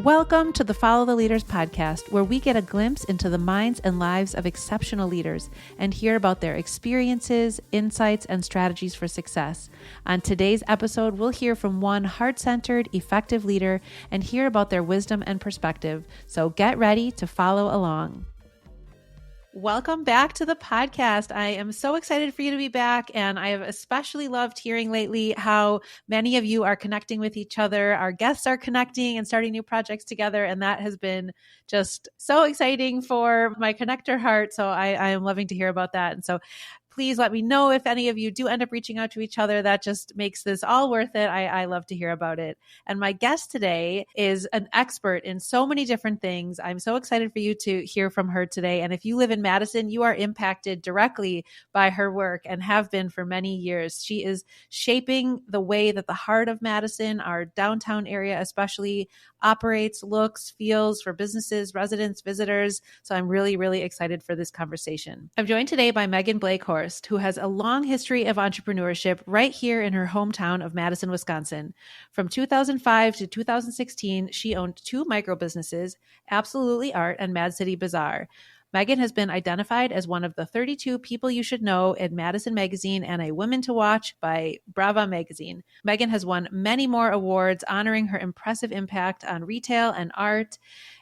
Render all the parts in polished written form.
Welcome to the Follow the Leaders podcast, where we get a glimpse into the minds and lives of exceptional leaders and hear about their experiences, insights, and strategies for success. On today's episode, we'll hear from one heart-centered, effective leader and hear about their wisdom and perspective. So get ready to follow along. Welcome back to the podcast. I am so excited for you to be back, and I have especially loved hearing lately how many of you are connecting with each other. Our guests are connecting and starting new projects together, and that has been just so exciting for my connector heart. So I am loving to hear about that. And so please let me know if any of you do end up reaching out to each other. That just makes this all worth it. I love to hear about it. And my guest today is an expert in so many different things. I'm so excited for you to hear from her today. And if you live in Madison, you are impacted directly by her work and have been for many years. She is shaping the way that the heart of Madison, our downtown area especially, operates, looks, feels for businesses, residents, visitors. So I'm really, really excited for this conversation. I'm joined today by Megan Blake-Horst, who has a long history of entrepreneurship right here in her hometown of Madison, Wisconsin. From 2005 to 2016, she owned two micro businesses, Absolutely Art and Mad City Bazaar. Megan has been identified as one of the 32 people you should know in Madison Magazine and a Women to Watch by Brava Magazine. Megan has won many more awards honoring her impressive impact on retail and art,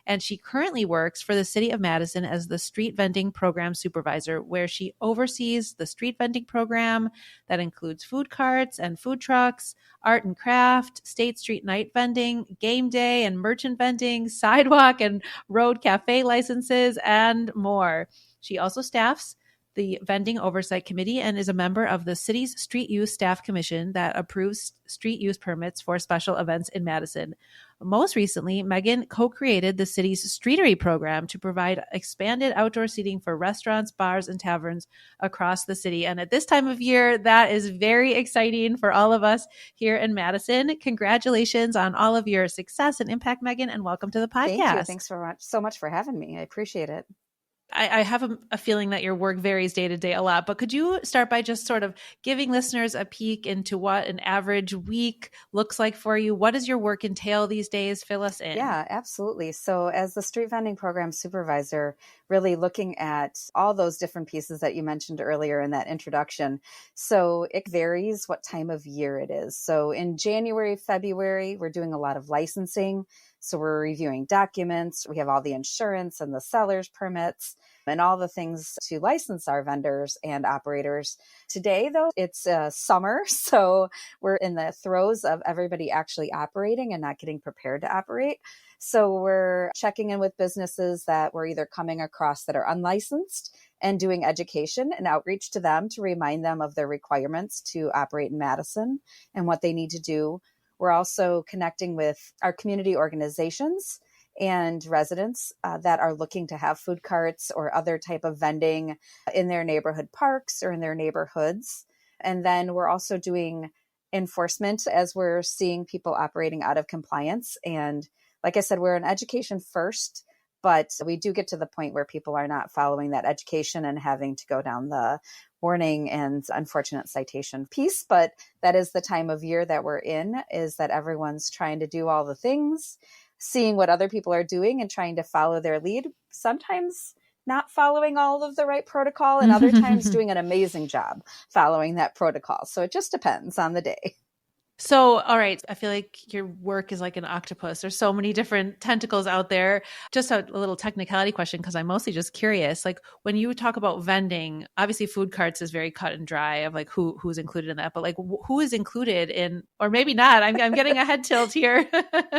and she currently works for the City of Madison as the Street Vending Program Supervisor, where she oversees the street vending program that includes food carts and food trucks, art and craft, state street night vending, game day and merchant vending, sidewalk and road cafe licenses, and more. She also staffs the Vending Oversight Committee and is a member of the city's Street Use Staff Commission that approves street use permits for special events in Madison. Most recently, Megan co-created the city's Streetery program to provide expanded outdoor seating for restaurants, bars, and taverns across the city. And at this time of year, that is very exciting for all of us here in Madison. Congratulations on all of your success and impact, Megan, and welcome to the podcast. Thank you. Thanks so much for having me. I appreciate it. I have a feeling that your work varies day to day a lot, but could you start by just sort of giving listeners a peek into what an average week looks like for you? What does your work entail these days? Fill us in. Yeah, absolutely. So as the Street Vending Program Supervisor, really looking at all those different pieces that you mentioned earlier in that introduction. So it varies what time of year it is. So in January, February, we're doing a lot of licensing. So we're reviewing documents. We have all the insurance and the seller's permits and all the things to license our vendors and operators. Today, though, it's summer. So we're in the throes of everybody actually operating and not getting prepared to operate. So we're checking in with businesses that we're either coming across that are unlicensed and doing education and outreach to them to remind them of their requirements to operate in Madison and what they need to do. We're also connecting with our community organizations and residents that are looking to have food carts or other type of vending in their neighborhood parks or in their neighborhoods. And then we're also doing enforcement as we're seeing people operating out of compliance. And like I said, we're in education first, but we do get to the point where people are not following that education and having to go down the warning and unfortunate citation piece. But that is the time of year that we're in, is that everyone's trying to do all the things, seeing what other people are doing and trying to follow their lead, sometimes not following all of the right protocol and other times doing an amazing job following that protocol. So it just depends on the day. So, all right, I feel like your work is like an octopus. There's so many different tentacles out there. Just a little technicality question, because I'm mostly just curious. Like when you talk about vending, obviously food carts is very cut and dry of like who's included in that. But like who is included in, or maybe not. I'm getting a head tilt here.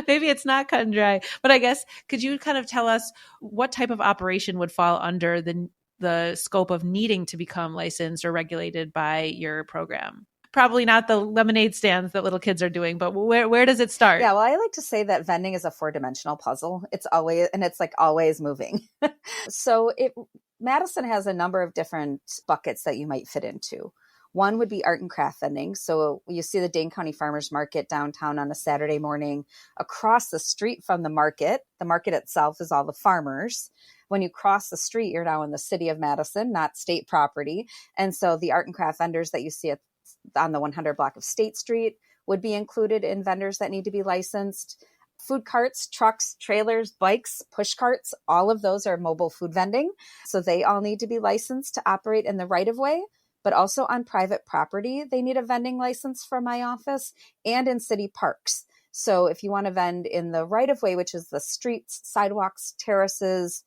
Maybe it's not cut and dry. But I guess could you kind of tell us what type of operation would fall under the scope of needing to become licensed or regulated by your program? Probably not the lemonade stands that little kids are doing, but where does it start? Yeah, well, I like to say that vending is a 4-dimensional puzzle. It's always moving. So Madison has a number of different buckets that you might fit into. One would be art and craft vending. So you see the Dane County Farmers Market downtown on a Saturday morning. Across the street from the market itself is all the farmers. When you cross the street, you're now in the City of Madison, not state property. And so the art and craft vendors that you see on the 100 block of State Street would be included in vendors that need to be licensed. Food carts, trucks, trailers, bikes, push carts, all of those are mobile food vending. So they all need to be licensed to operate in the right of way, but also on private property. They need a vending license from my office and in city parks. So if you want to vend in the right of way, which is the streets, sidewalks, terraces,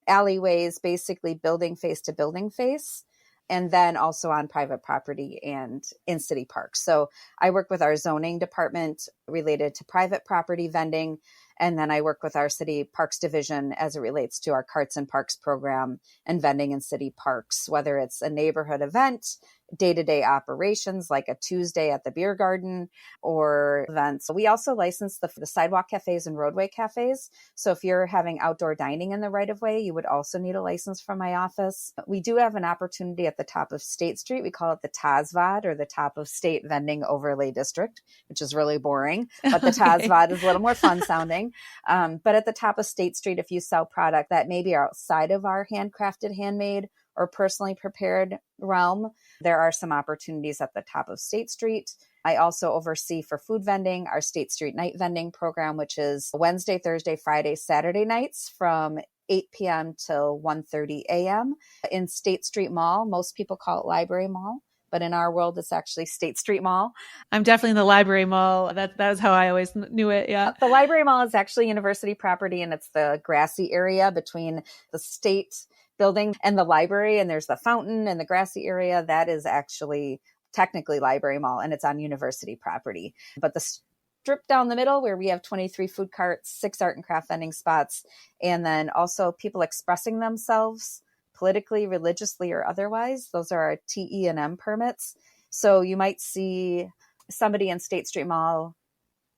alleyways, basically building face to building face, and then also on private property and in city parks. So I work with our zoning department related to private property vending. And then I work with our city parks division as it relates to our carts and parks program and vending in city parks, whether it's a neighborhood event, day-to-day operations like a Tuesday at the beer garden or events. We also license the sidewalk cafes and roadway cafes. So if you're having outdoor dining in the right of way, you would also need a license from my office. We do have an opportunity at the top of State Street. We call it the TASVOD, or the Top of State Vending Overlay District, which is really boring, but the TASVOD is a little more fun sounding. But at the top of State Street, if you sell product that maybe are outside of our handcrafted, handmade, or personally prepared realm, there are some opportunities at the top of State Street. I also oversee for food vending our State Street Night Vending Program, which is Wednesday, Thursday, Friday, Saturday nights from 8 p.m. till 1:30 a.m. in State Street Mall. Most people call it Library Mall, but in our world, it's actually State Street Mall. I'm definitely in the Library Mall. That was how I always knew it. Yeah. The Library Mall is actually university property, and it's the grassy area between the state building and the library. And there's the fountain and the grassy area. That is actually technically Library Mall, and it's on university property. But the strip down the middle, where we have 23 food carts, 6 art and craft vending spots, and then also people expressing themselves politically, religiously, or otherwise. Those are our TE&M permits. So you might see somebody in State Street Mall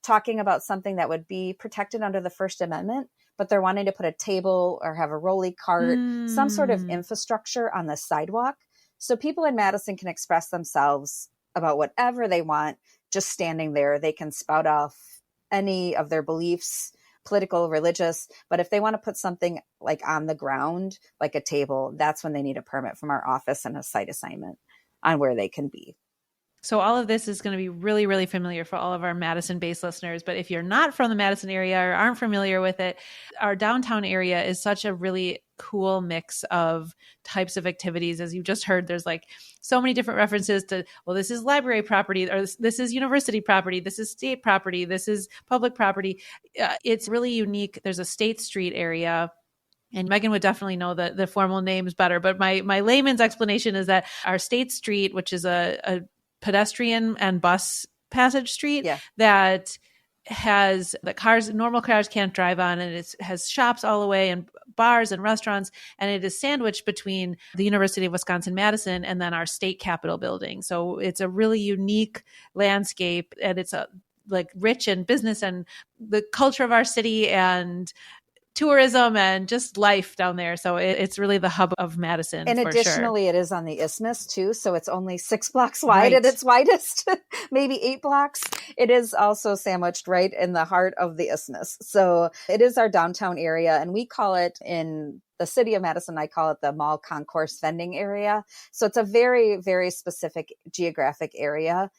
talking about something that would be protected under the First Amendment, but they're wanting to put a table or have a rolly cart, some sort of infrastructure on the sidewalk. So people in Madison can express themselves about whatever they want, just standing there. They can spout off any of their beliefs, political, religious, but if they want to put something like on the ground, like a table, that's when they need a permit from our office and a site assignment on where they can be. So all of this is going to be really, really familiar for all of our Madison-based listeners. But if you're not from the Madison area or aren't familiar with it, our downtown area is such a really cool mix of types of activities. As you just heard, there's like so many different references to, well, this is library property, or this is university property, this is state property, this is public property. It's really unique. There's a State Street area. And Megan would definitely know the formal names better. But my layman's explanation is that our State Street, which is a pedestrian and bus passage street that has normal cars can't drive on, and it has shops all the way and bars and restaurants, and it is sandwiched between the University of Wisconsin-Madison and then our state capitol building. So it's a really unique landscape, and it's like rich in business and the culture of our city and tourism and just life down there. So it's really the hub of Madison. And additionally, it is on the isthmus too. So it's only 6 blocks wide at its widest, maybe 8 blocks. It is also sandwiched right in the heart of the isthmus. So it is our downtown area. And we call it, in the city of Madison, I call it the mall concourse vending area. So it's a very, very specific geographic area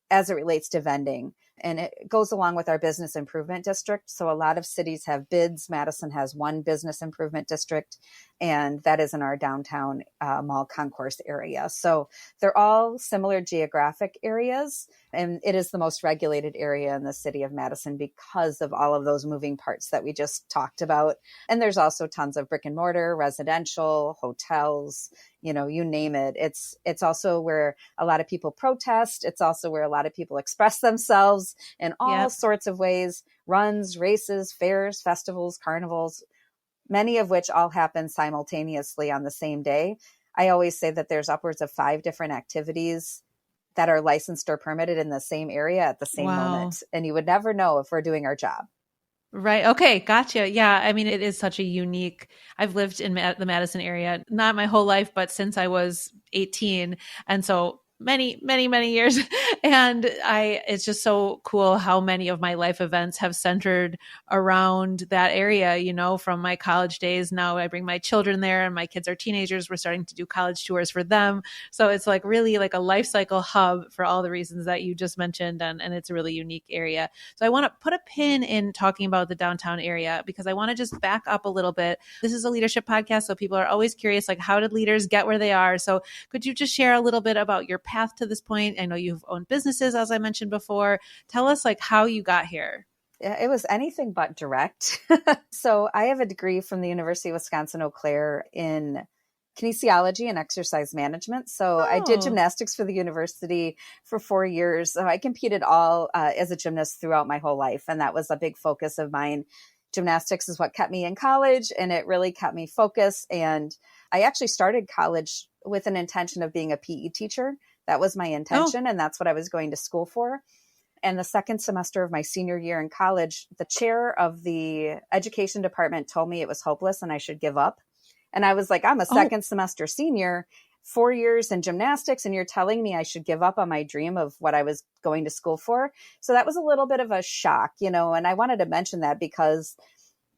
as it relates to vending. And it goes along with our business improvement district. So a lot of cities have bids. Madison has one business improvement district, and that is in our downtown mall concourse area. So they're all similar geographic areas, and it is the most regulated area in the city of Madison because of all of those moving parts that we just talked about. And there's also tons of brick and mortar, residential, hotels, you name it. It's also where a lot of people protest. It's also where a lot of people express themselves in all sorts of ways: runs, races, fairs, festivals, carnivals, many of which all happen simultaneously on the same day. I always say that there's upwards of 5 different activities that are licensed or permitted in the same area at the same moment. And you would never know if we're doing our job. Right. Okay. Gotcha. Yeah. I mean, it is such a unique, I've lived in the Madison area, not my whole life, but since I was 18. And so many, many, many years. And it's just so cool how many of my life events have centered around that area, from my college days. Now I bring my children there and my kids are teenagers. We're starting to do college tours for them. So it's like really like a life cycle hub for all the reasons that you just mentioned. And it's a really unique area. So I want to put a pin in talking about the downtown area because I want to just back up a little bit. This is a leadership podcast. So people are always curious, like, how did leaders get where they are? So could you just share a little bit about your path to this point? I know you've owned businesses, as I mentioned before. Tell us like how you got here. Yeah, it was anything but direct. So I have a degree from the University of Wisconsin-Eau Claire in kinesiology and exercise management. So I did gymnastics for the university for 4 years. So I competed all as a gymnast throughout my whole life. And that was a big focus of mine. Gymnastics is what kept me in college, and it really kept me focused. And I actually started college with an intention of being a PE teacher. That was my intention, and that's what I was going to school for. And the second semester of my senior year in college, the chair of the education department told me it was hopeless and I should give up. And I was like, I'm a second semester senior, 4 years in gymnastics, and you're telling me I should give up on my dream of what I was going to school for. So that was a little bit of a shock, and I wanted to mention that because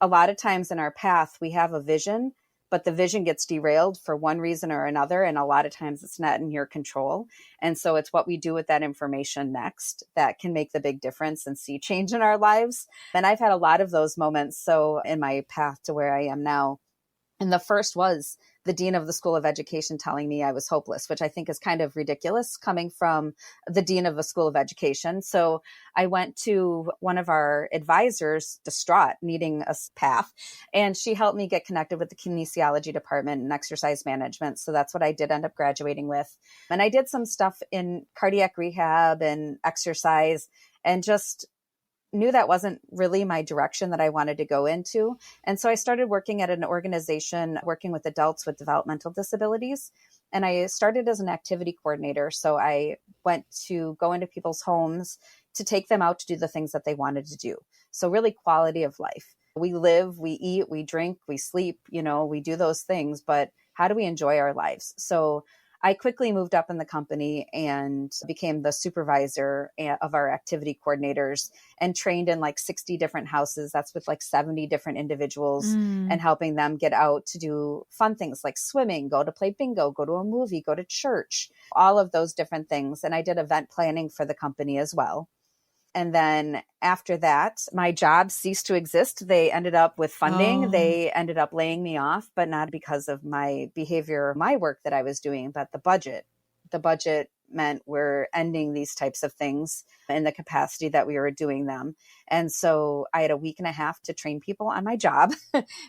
a lot of times in our path, we have a vision, but the vision gets derailed for one reason or another. And a lot of times it's not in your control. And so it's what we do with that information next that can make the big difference and see change in our lives. And I've had a lot of those moments. So in my path to where I am now, and the first was the dean of the School of Education telling me I was hopeless, which I think is kind of ridiculous coming from the dean of the School of Education. So I went to one of our advisors, distraught, needing a path, and she helped me get connected with the kinesiology department and exercise management. So that's what I did end up graduating with. And I did some stuff in cardiac rehab and exercise, and just knew that wasn't really my direction that I wanted to go into. And so I started working at an organization working with adults with developmental disabilities. And I started as an activity coordinator. So I went to go into people's homes to take them out to do the things that they wanted to do. So really quality of life. We live, we eat, we drink, we sleep, we do those things, but how do we enjoy our lives? So I quickly moved up in the company and became the supervisor of our activity coordinators and trained in like 60 different houses. That's with like 70 different individuals and helping them get out to do fun things like swimming, go to play bingo, go to a movie, go to church, all of those different things. And I did event planning for the company as well. And then after that, my job ceased to exist. They ended up with funding. They ended up laying me off, but not because of my behavior or my work that I was doing, but the budget. The budget meant we're ending these types of things in the capacity that we were doing them. And so I had a week and a half to train people on my job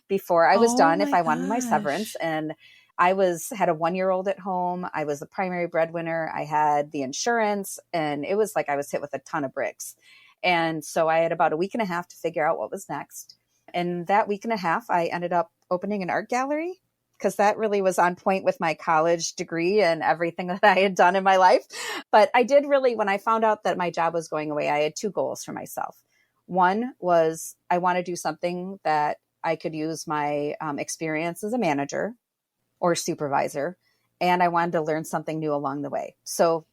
before I was done if I wanted my severance. And I had a 1-year-old at home. I was the primary breadwinner. I had the insurance, and it was like I was hit with a ton of bricks. And so I had about a week and a half to figure out what was next. And that week and a half, I ended up opening an art gallery because that really was on point with my college degree and everything that I had done in my life. But I did really, when I found out that my job was going away, I had 2 goals for myself. One was I want to do something that I could use my experience as a manager or supervisor, and I wanted to learn something new along the way. So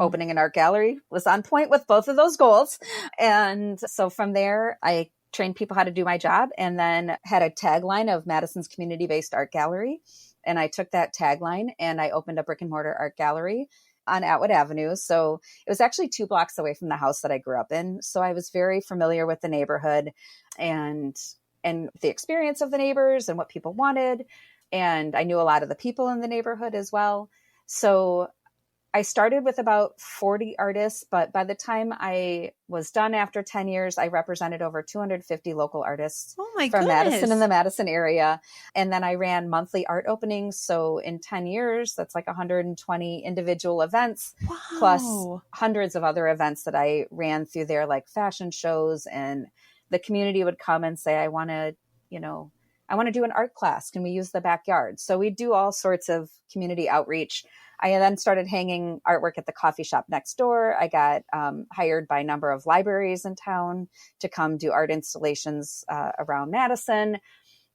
opening an art gallery was on point with both of those goals. And so from there, I trained people how to do my job and then had a tagline of Madison's community-based art gallery. And I took that tagline and I opened a brick and mortar art gallery on Atwood Avenue. So it was actually 2 blocks away from the house that I grew up in. So I was very familiar with the neighborhood and the experience of the neighbors and what people wanted. And I knew a lot of the people in the neighborhood as well. So I started with about 40 artists, but by the time I was done after 10 years, I represented over 250 local artists from Madison and the Madison area. And then I ran monthly art openings. So in 10 years, that's like 120 individual events, plus hundreds of other events that I ran through there, like fashion shows. And the community would come and say, I want to do an art class. Can we use the backyard? So we do all sorts of community outreach. I then started hanging artwork at the coffee shop next door. I got hired by a number of libraries in town to come do art installations around Madison.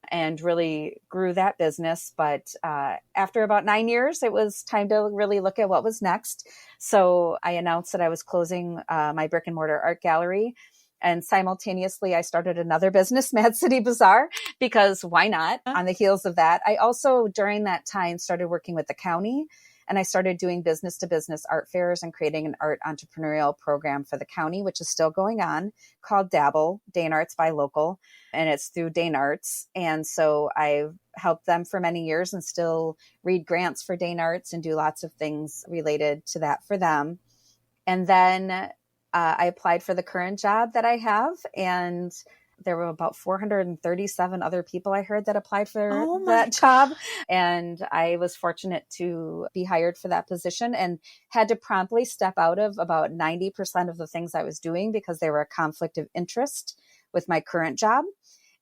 and really grew that business. But after about 9 years, it was time to really look at what was next. So I announced that I was closing my brick and mortar art gallery. And simultaneously, I started another business, Mad City Bazaar, because why not? On the heels of that, I also, during that time, started working with the county. And I started doing business to business art fairs and creating an art entrepreneurial program for the county, which is still going on, called Dabble, Dane Arts by Local. And it's through Dane Arts. And so I've helped them for many years and still read grants for Dane Arts and do lots of things related to that for them. And then I applied for the current job that I have, and there were about 437 other people I heard that applied for that job. And I was fortunate to be hired for that position and had to promptly step out of about 90% of the things I was doing because they were a conflict of interest with my current job.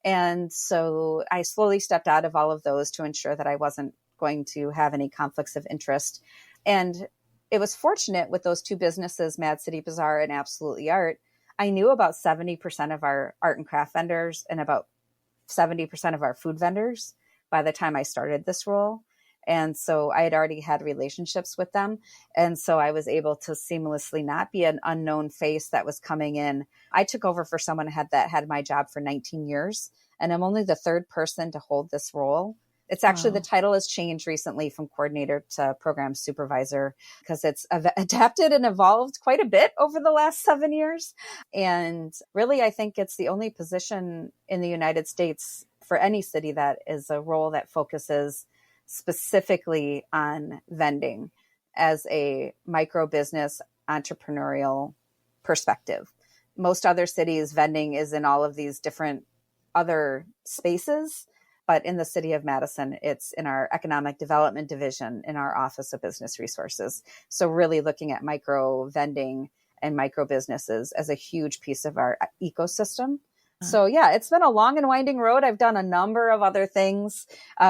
And so I slowly stepped out of all of those to ensure that I wasn't going to have any conflicts of interest. And it was fortunate with those two businesses, Mad City Bazaar and Absolutely Art. I knew about 70% of our art and craft vendors and about 70% of our food vendors by the time I started this role. And so I had already had relationships with them. And so I was able to seamlessly not be an unknown face that was coming in. I took over for someone that had my job for 19 years, and I'm only the third person to hold this role. It's actually, the title has changed recently from coordinator to program supervisor because it's adapted and evolved quite a bit over the last 7 years. And really, I think it's the only position in the United States for any city that is a role that focuses specifically on vending as a micro business entrepreneurial perspective. Most other cities, vending is in all of these different other spaces. But in the City of Madison, it's in our Economic Development Division in our Office of Business Resources. So really looking at micro vending and micro businesses as a huge piece of our ecosystem. So yeah, it's been a long and winding road. I've done a number of other things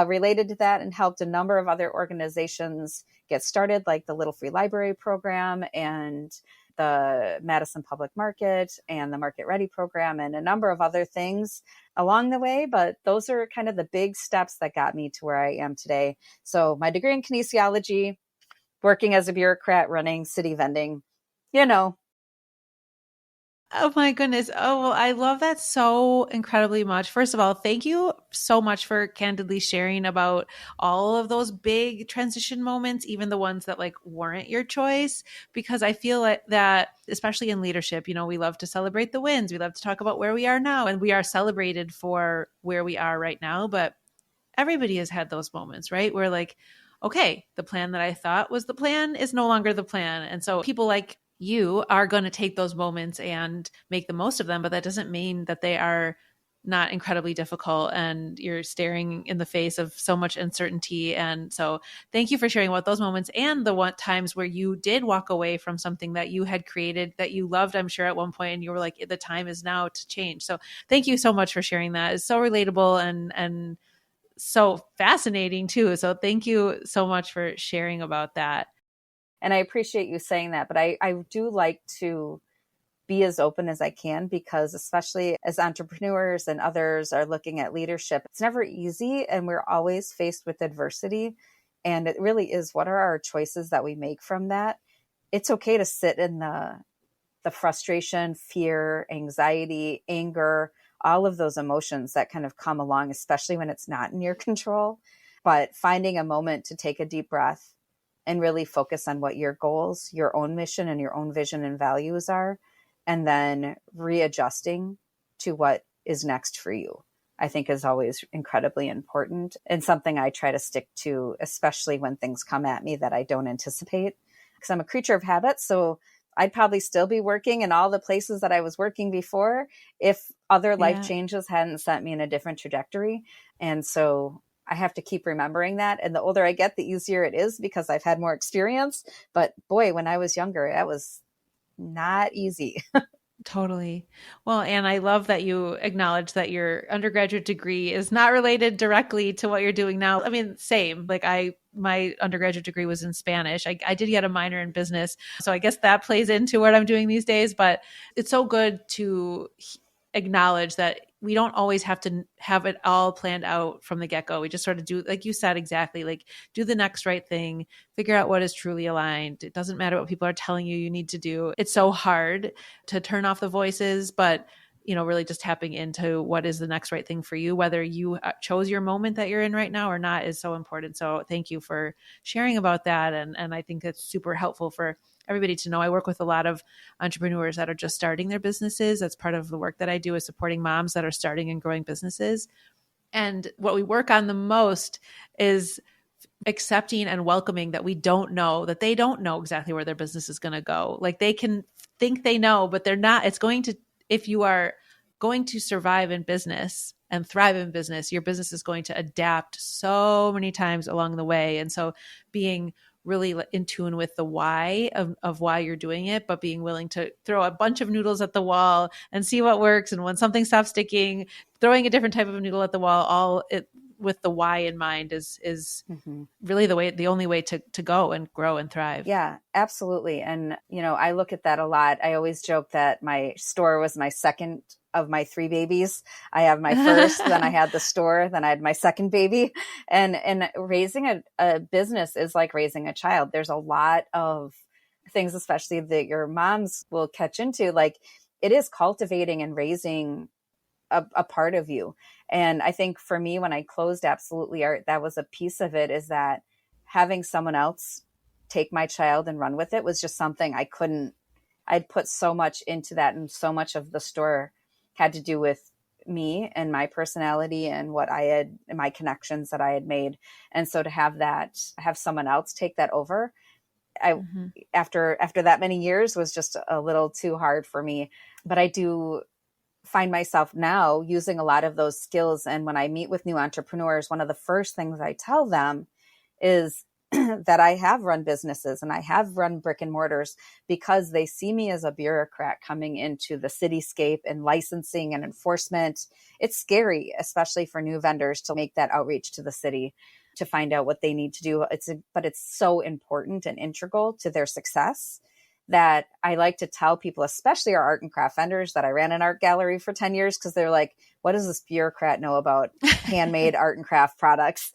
related to that and helped a number of other organizations get started, like the Little Free Library program and the Madison Public Market and the Market Ready program and a number of other things along the way. But those are kind of the big steps that got me to where I am today. So my degree in kinesiology, working as a bureaucrat, running city vending, you know. Oh my goodness. Oh, well, I love that so incredibly much. First of all, thank you so much for candidly sharing about all of those big transition moments, even the ones that like weren't your choice, because I feel like that, especially in leadership, we love to celebrate the wins. We love to talk about where we are now, and we are celebrated for where we are right now. But everybody has had those moments, right? Where like, okay, the plan that I thought was the plan is no longer the plan. And so people like you are going to take those moments and make the most of them, but that doesn't mean that they are not incredibly difficult and you're staring in the face of so much uncertainty. And so thank you for sharing about those moments and the times where you did walk away from something that you had created that you loved, I'm sure at one point, and you were like, the time is now to change. So thank you so much for sharing that. It's so relatable and so fascinating too. So thank you so much for sharing about that. And I appreciate you saying that, but I do like to be as open as I can because especially as entrepreneurs and others are looking at leadership, it's never easy and we're always faced with adversity. And it really is, what are our choices that we make from that? It's okay to sit in the frustration, fear, anxiety, anger, all of those emotions that kind of come along, especially when it's not in your control. But finding a moment to take a deep breath and really focus on what your goals, your own mission and your own vision and values are, and then readjusting to what is next for you, I think is always incredibly important and something I try to stick to, especially when things come at me that I don't anticipate, because I'm a creature of habit. So I'd probably still be working in all the places that I was working before if other life changes hadn't sent me in a different trajectory. And so I have to keep remembering that. And the older I get, the easier it is because I've had more experience. But boy, when I was younger, that was not easy. Totally. Well, and I love that you acknowledge that your undergraduate degree is not related directly to what you're doing now. I mean, same. Like my undergraduate degree was in Spanish. I did get a minor in business. So I guess that plays into what I'm doing these days. But it's so good to acknowledge that we don't always have to have it all planned out from the get-go. We just sort of do, like you said, exactly, like do the next right thing, figure out what is truly aligned. It doesn't matter what people are telling you need to do. It's so hard to turn off the voices, but really just tapping into what is the next right thing for you, whether you chose your moment that you're in right now or not, is so important. So thank you for sharing about that. And I think it's super helpful for everybody to know. I work with a lot of entrepreneurs that are just starting their businesses. That's part of the work that I do, is supporting moms that are starting and growing businesses. And what we work on the most is accepting and welcoming that we don't know, that they don't know exactly where their business is going to go. Like they can think they know, but they're not. It's going to, if you are going to survive in business and thrive in business, your business is going to adapt so many times along the way. And so being really in tune with the why of why you're doing it, but being willing to throw a bunch of noodles at the wall and see what works. And when something stops sticking, throwing a different type of noodle at the wall, with the why in mind is really the only way to go and grow and thrive. Yeah, absolutely. And, I look at that a lot. I always joke that my store was my second of my 3 babies. I have my first, then I had the store, then I had my second baby. And raising a business is like raising a child. There's a lot of things, especially that your moms will catch into. Like, it is cultivating and raising a part of you. And I think for me, when I closed Absolutely Art, that was a piece of it, is that having someone else take my child and run with it was just something I'd put so much into that. And so much of the store had to do with me and my personality and my connections that I had made. And so to have someone else take that over, after that many years, was just a little too hard for me. But I do find myself now using a lot of those skills. And when I meet with new entrepreneurs, one of the first things I tell them is that I have run businesses and I have run brick and mortars, because they see me as a bureaucrat coming into the cityscape and licensing and enforcement. It's scary, especially for new vendors, to make that outreach to the city to find out what they need to do. But it's so important and integral to their success that I like to tell people, especially our art and craft vendors, that I ran an art gallery for 10 years, because they're like, what does this bureaucrat know about handmade art and craft products?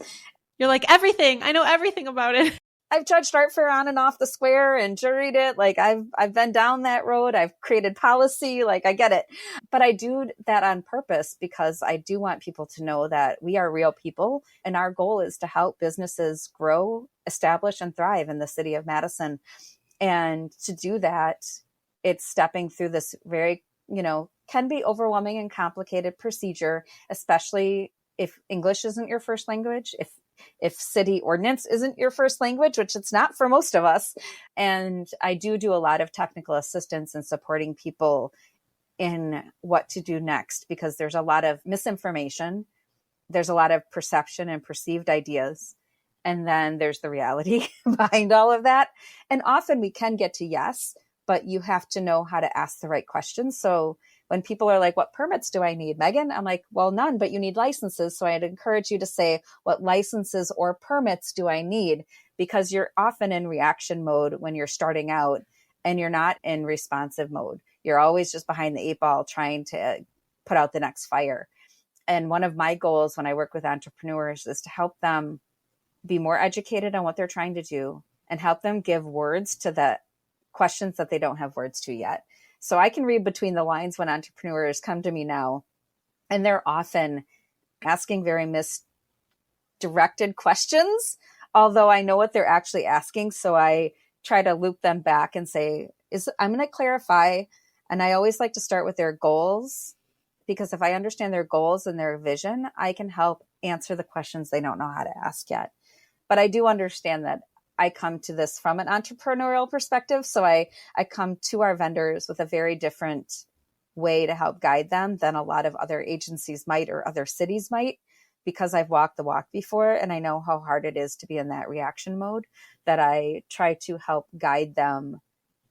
You're like, everything. I know everything about it. I've judged art fair on and off the square and juried it. Like I've been down that road. I've created policy. Like I get it. But I do that on purpose, because I do want people to know that we are real people. And our goal is to help businesses grow, establish, and thrive in the city of Madison. And to do that, it's stepping through this very, can be overwhelming and complicated procedure, especially if English isn't your first language, if city ordinance isn't your first language, which it's not for most of us. And I do a lot of technical assistance and supporting people in what to do next, because there's a lot of misinformation. There's a lot of perception and perceived ideas. And then there's the reality behind all of that. And often we can get to yes, but you have to know how to ask the right questions. So when people are like, what permits do I need, Megan? I'm like, well, none, but you need licenses. So I'd encourage you to say, what licenses or permits do I need? Because you're often in reaction mode when you're starting out, and you're not in responsive mode. You're always just behind the 8 ball trying to put out the next fire. And one of my goals when I work with entrepreneurs is to help them be more educated on what they're trying to do and help them give words to the questions that they don't have words to yet. So I can read between the lines when entrepreneurs come to me now, and they're often asking very misdirected questions, although I know what they're actually asking. So I try to loop them back and say, I'm going to clarify. And I always like to start with their goals, because if I understand their goals and their vision, I can help answer the questions they don't know how to ask yet. But I do understand that I come to this from an entrepreneurial perspective. So I come to our vendors with a very different way to help guide them than a lot of other agencies might, or other cities might, because I've walked the walk before and I know how hard it is to be in that reaction mode, that I try to help guide them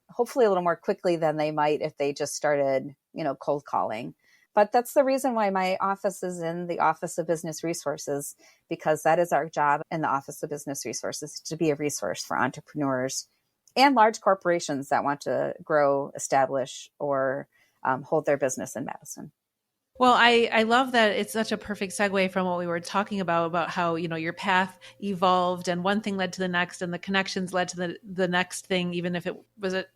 hopefully a little more quickly than they might if they just started, cold calling. But that's the reason why my office is in the Office of Business Resources, because that is our job in the Office of Business Resources, to be a resource for entrepreneurs and large corporations that want to grow, establish, or hold their business in Madison. Well, I love that it's such a perfect segue from what we were talking about how, your path evolved and one thing led to the next and the connections led to the next thing, even if it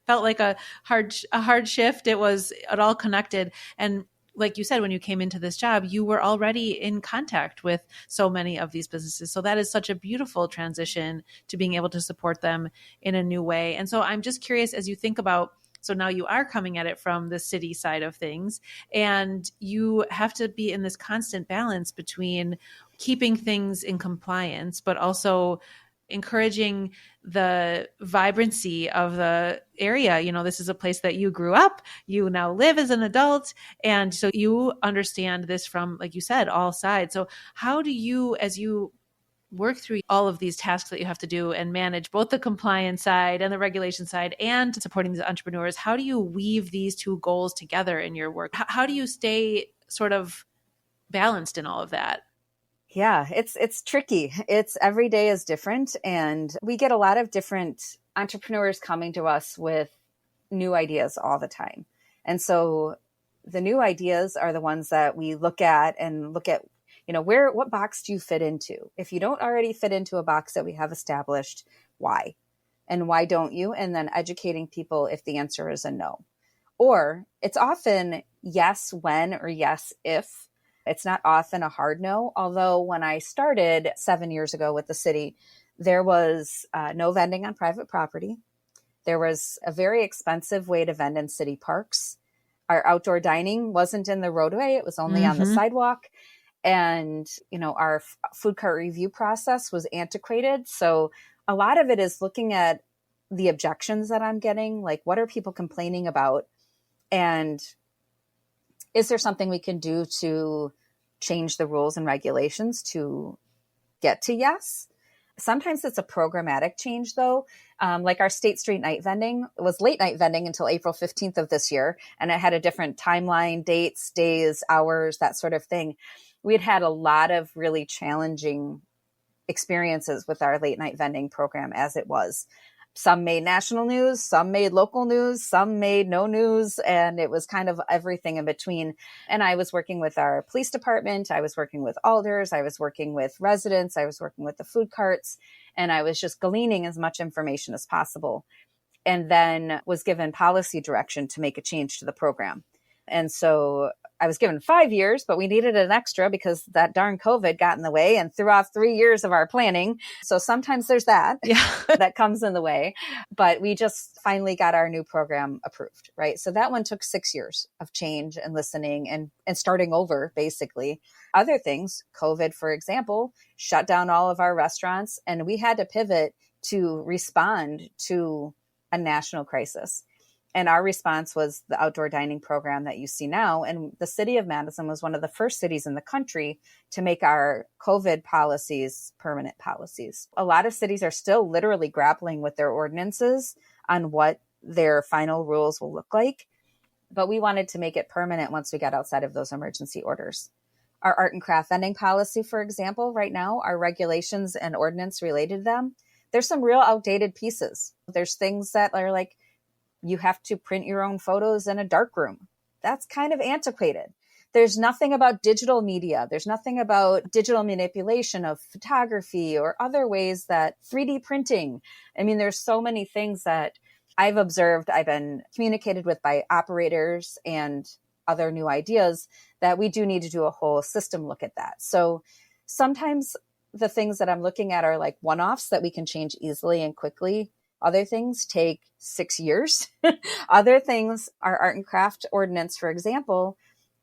felt like a hard shift, it all connected. And like you said, when you came into this job, you were already in contact with so many of these businesses. So that is such a beautiful transition to being able to support them in a new way. And so I'm just curious, as you think about, so now you are coming at it from the city side of things, and you have to be in this constant balance between keeping things in compliance, but also encouraging the vibrancy of the area. This is a place that you grew up, you now live as an adult. And so you understand this from, like you said, all sides. So how do you, as you work through all of these tasks that you have to do and manage both the compliance side and the regulation side and supporting these entrepreneurs, how do you weave these two goals together in your work? How do you stay sort of balanced in all of that? Yeah, it's tricky. It's every day is different. And we get a lot of different entrepreneurs coming to us with new ideas all the time. And so the new ideas are the ones that we look at, what box do you fit into? If you don't already fit into a box that we have established, why? And why don't you? And then educating people if the answer is a no. Or it's often yes, when, or yes, if. It's not often a hard no. Although when I started 7 years ago with the city, there was no vending on private property. There was a very expensive way to vend in city parks. Our outdoor dining wasn't in the roadway. It was only on the sidewalk. And, our food cart review process was antiquated. So a lot of it is looking at the objections that I'm getting, like what are people complaining about? And is there something we can do to change the rules and regulations to get to yes? Sometimes it's a programmatic change, though. Like our State Street night vending, it was late night vending until April 15th of this year. And it had a different timeline, dates, days, hours, that sort of thing. We had a lot of really challenging experiences with our late night vending program as it was. Some made national news, some made local news, some made no news, and it was kind of everything in between. And I was working with our police department, I was working with alders, I was working with residents, I was working with the food carts, and I was just gleaning as much information as possible. And then was given policy direction to make a change to the program. And so I was given 5 years, but we needed an extra because that darn COVID got in the way and threw off 3 years of our planning. So sometimes there's that, that comes in the way. But we just finally got our new program approved, right? So that one took 6 years of change and listening and starting over, basically. Other things, COVID, for example, shut down all of our restaurants, and we had to pivot to respond to a national crisis. And our response was the outdoor dining program that you see now. And the City of Madison was one of the first cities in the country to make our COVID policies permanent policies. A lot of cities are still literally grappling with their ordinances on what their final rules will look like. But we wanted to make it permanent once we got outside of those emergency orders. Our art and craft vending policy, for example, right now, our regulations and ordinance related to them, there's some real outdated pieces. There's things that are like, you have to print your own photos in a darkroom. That's kind of antiquated. There's nothing about digital media. There's nothing about digital manipulation of photography or other ways that 3D printing. I mean, there's so many things that I've observed, I've been communicated with by operators and other new ideas that we do need to do a whole system look at that. So sometimes the things that I'm looking at are like one-offs that we can change easily and quickly. Other things take 6 years. Other things, our art and craft ordinance, for example,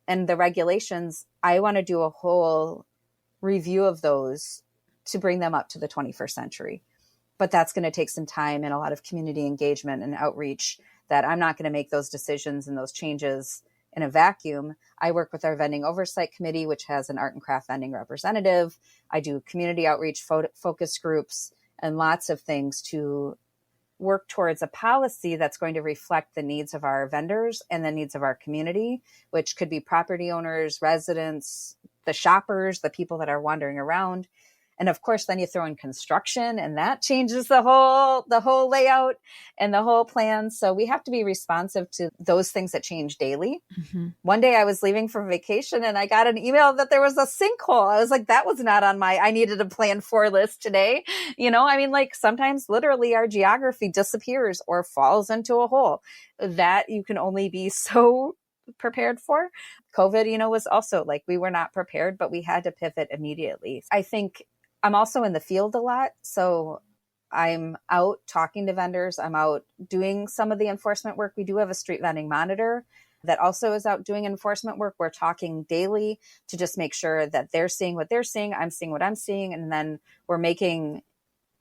and the regulations, I want to do a whole review of those to bring them up to the 21st century. But that's going to take some time and a lot of community engagement and outreach that I'm not going to make those decisions and those changes in a vacuum. I work with our vending oversight committee, which has an art and craft vending representative. I do community outreach focus groups and lots of things to work towards a policy that's going to reflect the needs of our vendors and the needs of our community, which could be property owners, residents, the shoppers, the people that are wandering around. And of course, then you throw in construction and that changes the whole layout and the whole plan. So we have to be responsive to those things that change daily. Mm-hmm. One day I was leaving for vacation and I got an email that there was a sinkhole. I was like, that was not on I needed a plan for list today. I mean, like sometimes literally our geography disappears or falls into a hole that you can only be so prepared for. COVID, was also like, we were not prepared, but we had to pivot immediately. I think I'm also in the field a lot. So I'm out talking to vendors. I'm out doing some of the enforcement work. We do have a street vending monitor that also is out doing enforcement work. We're talking daily to just make sure that they're seeing what they're seeing, I'm seeing what I'm seeing, and then we're making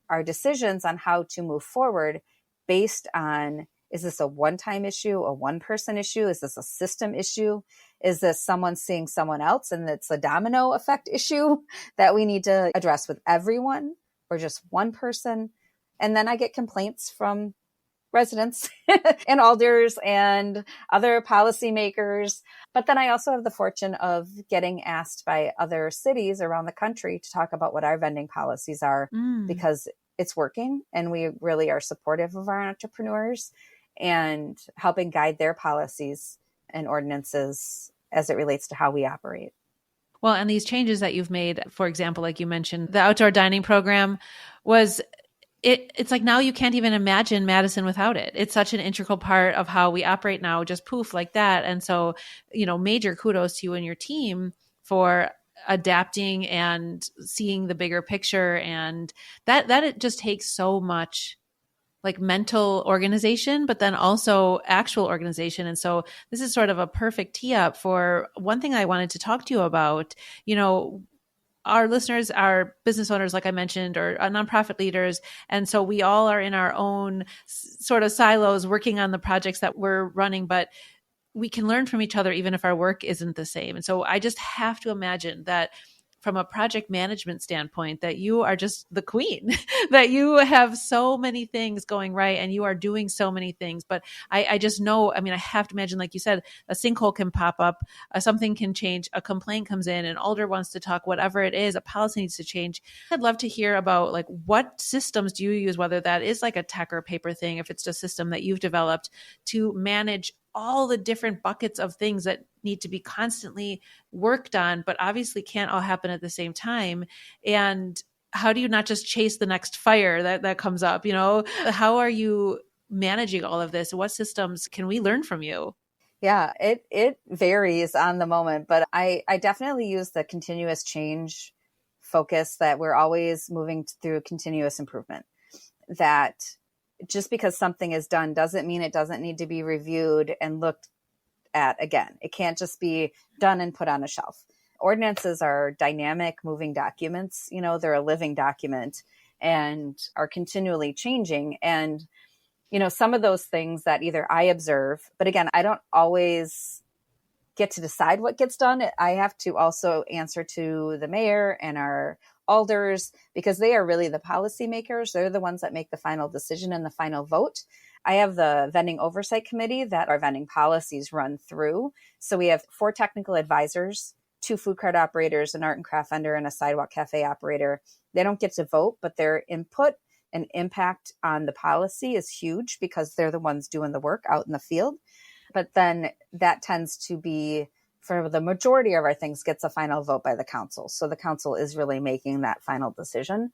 our decisions on how to move forward based on, is this a one-time issue, a one-person issue? Is this a system issue? Is this someone seeing someone else and it's a domino effect issue that we need to address with everyone or just one person? And then I get complaints from residents and alders and other policymakers. But then I also have the fortune of getting asked by other cities around the country to talk about what our vending policies are because it's working and we really are supportive of our entrepreneurs and helping guide their policies and ordinances as it relates to how we operate. Well, and these changes that you've made, for example, like you mentioned, the outdoor dining program was it's like now you can't even imagine Madison without it. It's such an integral part of how we operate now, just poof like that. And so, major kudos to you and your team for adapting and seeing the bigger picture. And that it just takes so much like mental organization, but then also actual organization. And so this is sort of a perfect tee up for one thing I wanted to talk to you about. Our listeners are business owners, like I mentioned, or nonprofit leaders. And so we all are in our own sort of silos working on the projects that we're running, but we can learn from each other even if our work isn't the same. And so I just have to imagine that from a project management standpoint, that you are just the queen, that you have so many things going right and you are doing so many things. But I just know, I have to imagine, like you said, a sinkhole can pop up, something can change, a complaint comes in, an alder wants to talk, whatever it is, a policy needs to change. I'd love to hear about like what systems do you use, whether that is like a tech or paper thing, if it's a system that you've developed to manage all the different buckets of things that need to be constantly worked on, but obviously can't all happen at the same time. And how do you not just chase the next fire that comes up? How are you managing all of this? What systems can we learn from you? Yeah, it varies on the moment, but I definitely use the continuous change focus that we're always moving through continuous improvement. That just because something is done doesn't mean it doesn't need to be reviewed and looked at again. It can't just be done and put on a shelf. Ordinances are dynamic, moving documents. They're a living document and are continually changing. And, some of those things that either I observe, but again, I don't always get to decide what gets done. I have to also answer to the mayor and our alders because they are really the policymakers. They're the ones that make the final decision and the final vote. I have the vending oversight committee that our vending policies run through. So we have 4 technical advisors, 2 food cart operators, an art and craft vendor, and a sidewalk cafe operator. They don't get to vote, but their input and impact on the policy is huge because they're the ones doing the work out in the field. But then that tends to be, for the majority of our things, gets a final vote by the council. So the council is really making that final decision.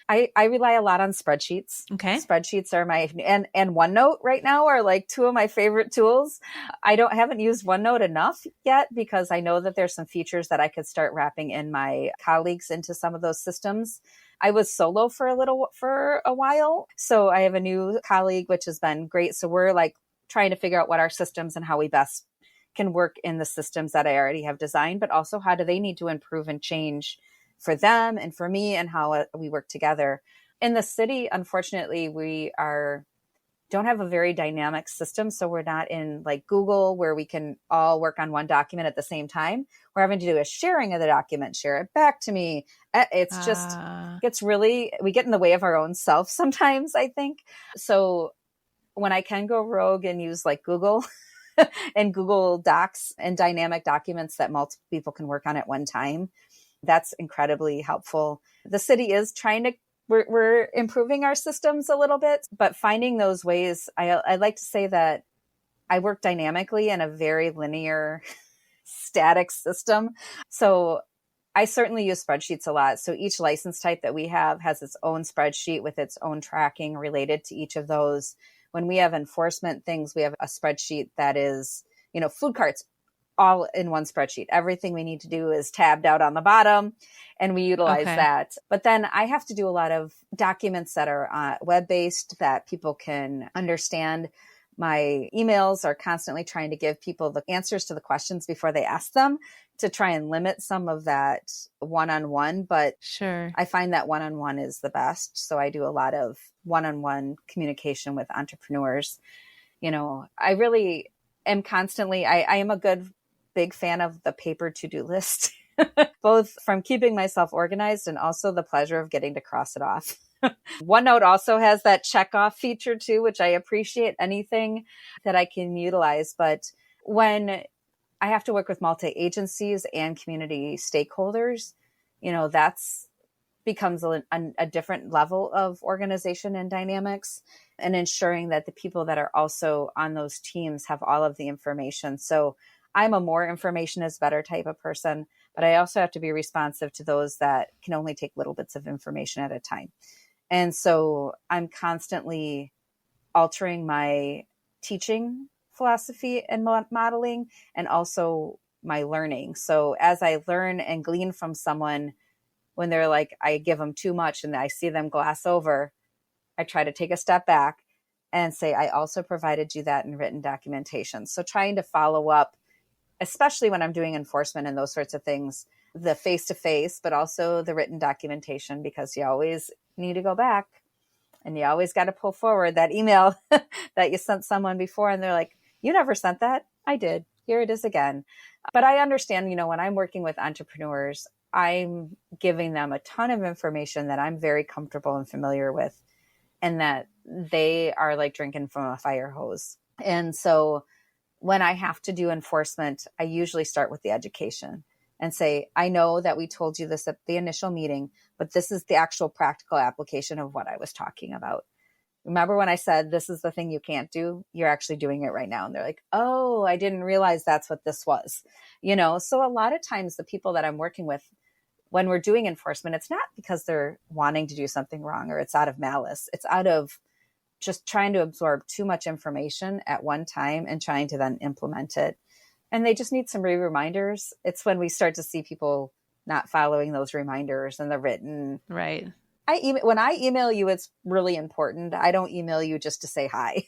I rely a lot on spreadsheets. Okay. Spreadsheets are and OneNote right now are like 2 of my favorite tools. I haven't used OneNote enough yet because I know that there's some features that I could start wrapping in my colleagues into some of those systems. I was solo for a while. So I have a new colleague, which has been great. So we're like trying to figure out what our systems and how we best can work in the systems that I already have designed, but also how do they need to improve and change for them and for me and how we work together. In the city, unfortunately, we don't have a very dynamic system. So we're not in like Google where we can all work on one document at the same time. We're having to do a sharing of the document, share it back to me. It's just, we get in the way of our own self sometimes, I think. So when I can go rogue and use like Google and Google Docs and dynamic documents that multiple people can work on at one time, That's incredibly helpful. The city is trying to, we're improving our systems a little bit, but finding those ways, I like to say that I work dynamically in a very linear, static system. So I certainly use spreadsheets a lot. So each license type that we have has its own spreadsheet with its own tracking related to each of those. When we have enforcement things, we have a spreadsheet that is, food carts, all in one spreadsheet. Everything we need to do is tabbed out on the bottom, and we utilize that. But then I have to do a lot of documents that are web-based that people can understand. My emails are constantly trying to give people the answers to the questions before they ask them, to try and limit some of that one-on-one. But sure, I find that one-on-one is the best. So I do a lot of one-on-one communication with entrepreneurs. I really am constantly, I am a big fan of the paper to-do list, both from keeping myself organized and also the pleasure of getting to cross it off. OneNote also has that check-off feature too, which I appreciate, anything that I can utilize. But when I have to work with multi-agencies and community stakeholders, that's becomes a different level of organization and dynamics, and ensuring that the people that are also on those teams have all of the information. So I'm a more information is better type of person, but I also have to be responsive to those that can only take little bits of information at a time. And so I'm constantly altering my teaching philosophy and modeling, and also my learning. So as I learn and glean from someone, when they're like, I give them too much and I see them gloss over, I try to take a step back and say, I also provided you that in written documentation. So trying to follow up, especially when I'm doing enforcement and those sorts of things, the face-to-face, but also the written documentation, because you always need to go back and you always got to pull forward that email that you sent someone before. And they're like, you never sent that. I did. Here it is again. But I understand, when I'm working with entrepreneurs, I'm giving them a ton of information that I'm very comfortable and familiar with, and that they are like drinking from a fire hose. And so when I have to do enforcement, I usually start with the education and say, I know that we told you this at the initial meeting, but this is the actual practical application of what I was talking about. Remember when I said, this is the thing you can't do? You're actually doing it right now. And they're like, oh, I didn't realize that's what this was. So a lot of times the people that I'm working with, when we're doing enforcement, it's not because they're wanting to do something wrong or it's out of malice. It's out of just trying to absorb too much information at one time and trying to then implement it. And they just need some reminders. It's when we start to see people not following those reminders and the written. Right. When I email you, it's really important. I don't email you just to say hi.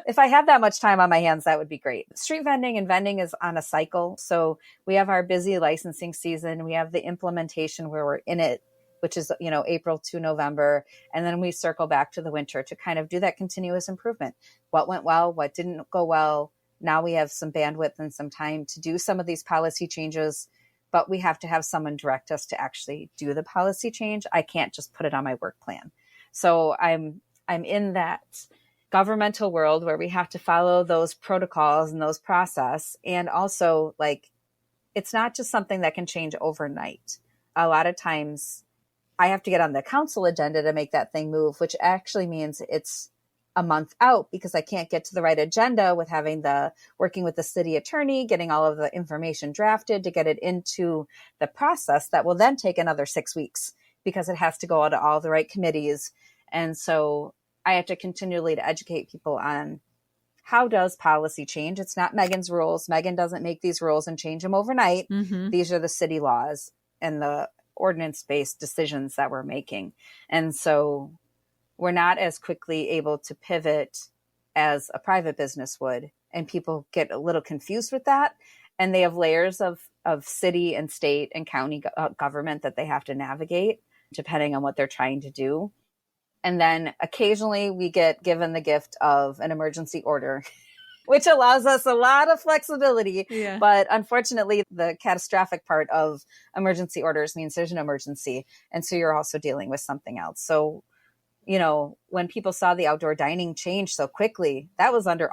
If I had that much time on my hands, that would be great. Street vending and vending is on a cycle. So we have our busy licensing season. We have the implementation where we're in it, which is, April to November. And then we circle back to the winter to kind of do that continuous improvement. What went well? What didn't go well? Now we have some bandwidth and some time to do some of these policy changes, but we have to have someone direct us to actually do the policy change. I can't just put it on my work plan. So I'm in that governmental world where we have to follow those protocols and those process. And also, it's not just something that can change overnight. A lot of times I have to get on the council agenda to make that thing move, which actually means it's a month out, because I can't get to the right agenda with working with the city attorney, getting all of the information drafted to get it into the process that will then take another 6 weeks, because it has to go out to all the right committees. And so I have to continually to educate people on how does policy change. It's not Megan's rules. Megan doesn't make these rules and change them overnight. Mm-hmm. These are the city laws and the ordinance-based decisions that we're making. And so we're not as quickly able to pivot as a private business would. And people get a little confused with that. And they have layers of city and state and county government that they have to navigate, depending on what they're trying to do. And then occasionally we get given the gift of an emergency order, which allows us a lot of flexibility. Yeah. But unfortunately, the catastrophic part of emergency orders means there's an emergency. And so you're also dealing with something else. So, when people saw the outdoor dining change so quickly, that was under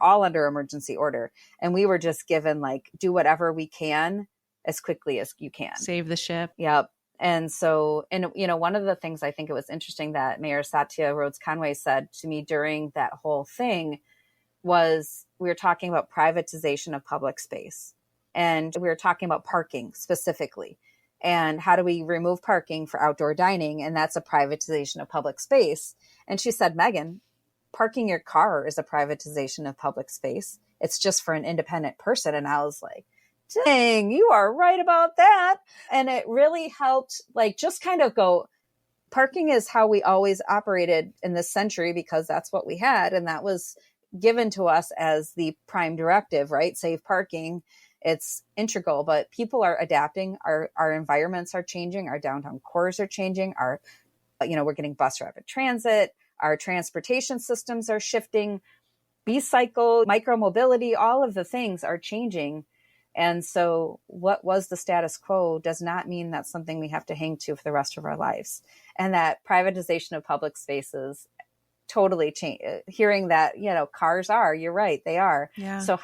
emergency order. And we were just given do whatever we can as quickly as you can. Save the ship. Yep. And so, and one of the things I think it was interesting that Mayor Satya Rhodes Conway said to me during that whole thing was, we were talking about privatization of public space. And we were talking about parking specifically. And how do we remove parking for outdoor dining? And that's a privatization of public space. And she said, Megan, parking your car is a privatization of public space. It's just for an independent person. And I was like, dang, you are right about that. And it really helped, like, just kind of go, parking is how we always operated in this century because that's what we had. And that was given to us as the prime directive, right? Safe parking. It's integral, but people are adapting. Our environments are changing. Our downtown cores are changing. We're getting bus rapid transit. Our transportation systems are shifting. B-cycle, micromobility, all of the things are changing. And so what was the status quo does not mean that's something we have to hang to for the rest of our lives. And that privatization of public spaces totally change. Hearing that, cars are, you're right, they are. Yeah. So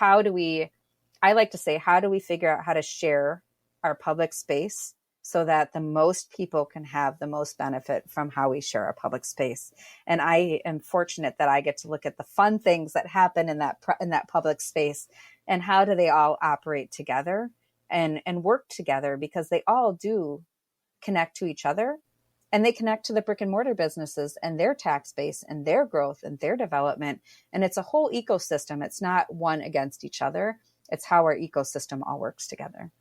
I like to say, how do we figure out how to share our public space so that the most people can have the most benefit from how we share our public space? And I am fortunate that I get to look at the fun things that happen in that public space, and how do they all operate together and work together, because they all do connect to each other, and they connect to the brick and mortar businesses and their tax base and their growth and their development. And it's a whole ecosystem. It's not one against each other. It's how our ecosystem all works together.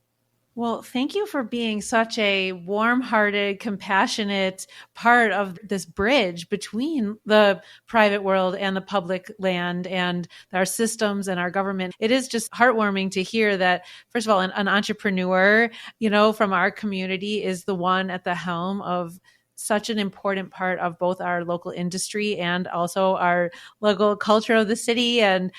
Well, thank you for being such a warm-hearted, compassionate part of this bridge between the private world and the public land and our systems and our government. It is just heartwarming to hear that, first of all, an entrepreneur, from our community is the one at the helm of such an important part of both our local industry and also our local culture of the city and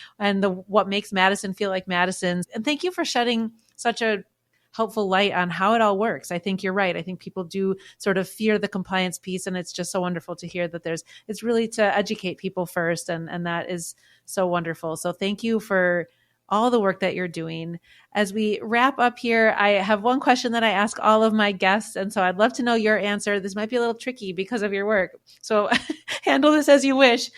what makes Madison feel like Madison. And thank you for shedding such a helpful light on how it all works. I think you're right. I think people do sort of fear the compliance piece, and it's just so wonderful to hear that it's really to educate people first. And that is so wonderful. So thank you for all the work that you're doing. As we wrap up here, I have one question that I ask all of my guests. And so I'd love to know your answer. This might be a little tricky because of your work, so handle this as you wish.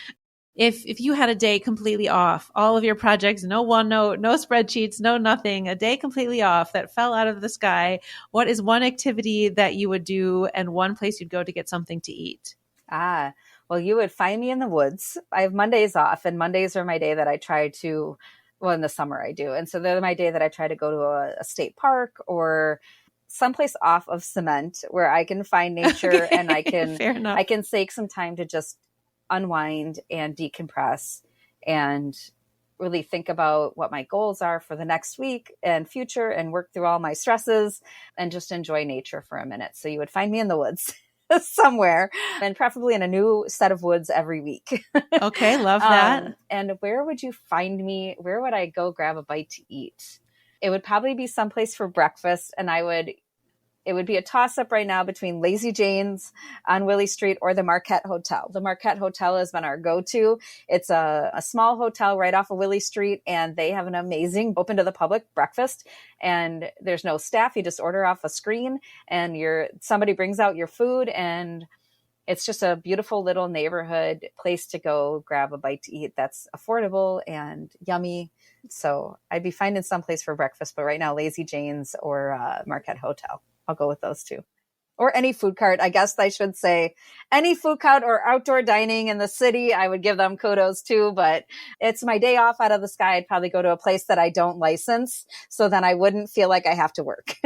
If you had a day completely off, all of your projects, no OneNote, no spreadsheets, no nothing, a day completely off that fell out of the sky, what is one activity that you would do and one place you'd go to get something to eat? Well, you would find me in the woods. I have Mondays off, and Mondays are my day that I try to, well, in the summer I do. And so they're my day that I try to go to a state park or someplace off of cement where I can find nature. Okay, and I can take some time to just unwind and decompress and really think about what my goals are for the next week and future, and work through all my stresses and just enjoy nature for a minute. So you would find me in the woods somewhere, and preferably in a new set of woods every week. Okay, love that. And where would you find me? Where would I go grab a bite to eat? It would probably be someplace for breakfast, and it would be a toss-up right now between Lazy Jane's on Willie Street or the Marquette Hotel. The Marquette Hotel has been our go-to. It's a small hotel right off of Willie Street, and they have an amazing open to the public breakfast. And there's no staff. You just order off a screen, and somebody brings out your food, and it's just a beautiful little neighborhood place to go grab a bite to eat that's affordable and yummy. So I'd be finding someplace for breakfast, but right now, Lazy Jane's or Marquette Hotel. I'll go with those two. Or any food cart, I guess I should say. Any food cart or outdoor dining in the city, I would give them kudos too. But it's my day off out of the sky. I'd probably go to a place that I don't license, so then I wouldn't feel like I have to work.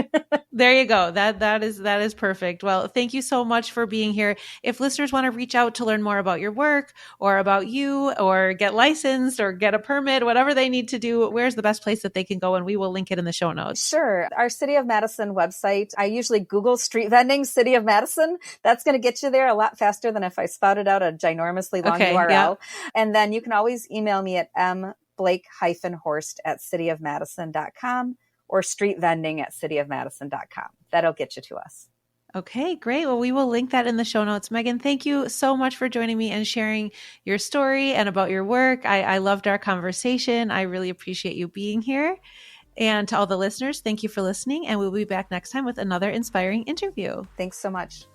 There you go. That is perfect. Well, thank you so much for being here. If listeners want to reach out to learn more about your work or about you or get licensed or get a permit, whatever they need to do, where's the best place that they can go? And we will link it in the show notes. Sure. Our City of Madison website, I usually Google street vending City of Madison. That's going to get you there a lot faster than if I spouted out a ginormously long URL. Yeah. And then you can always email me at mblake-horst@cityofmadison.com or streetvending@cityofmadison.com. That'll get you to us. Okay, great. Well, we will link that in the show notes. Megan, thank you so much for joining me and sharing your story and about your work. I loved our conversation. I really appreciate you being here. And to all the listeners, thank you for listening, and we'll be back next time with another inspiring interview. Thanks so much.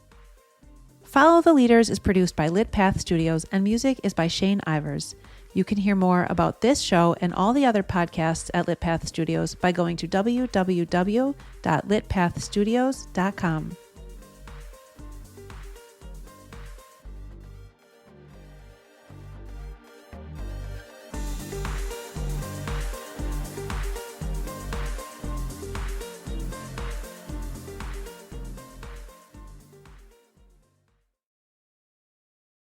Follow the Leaders is produced by Lit Path Studios, and music is by Shane Ivers. You can hear more about this show and all the other podcasts at Lit Path Studios by going to www.litpathstudios.com.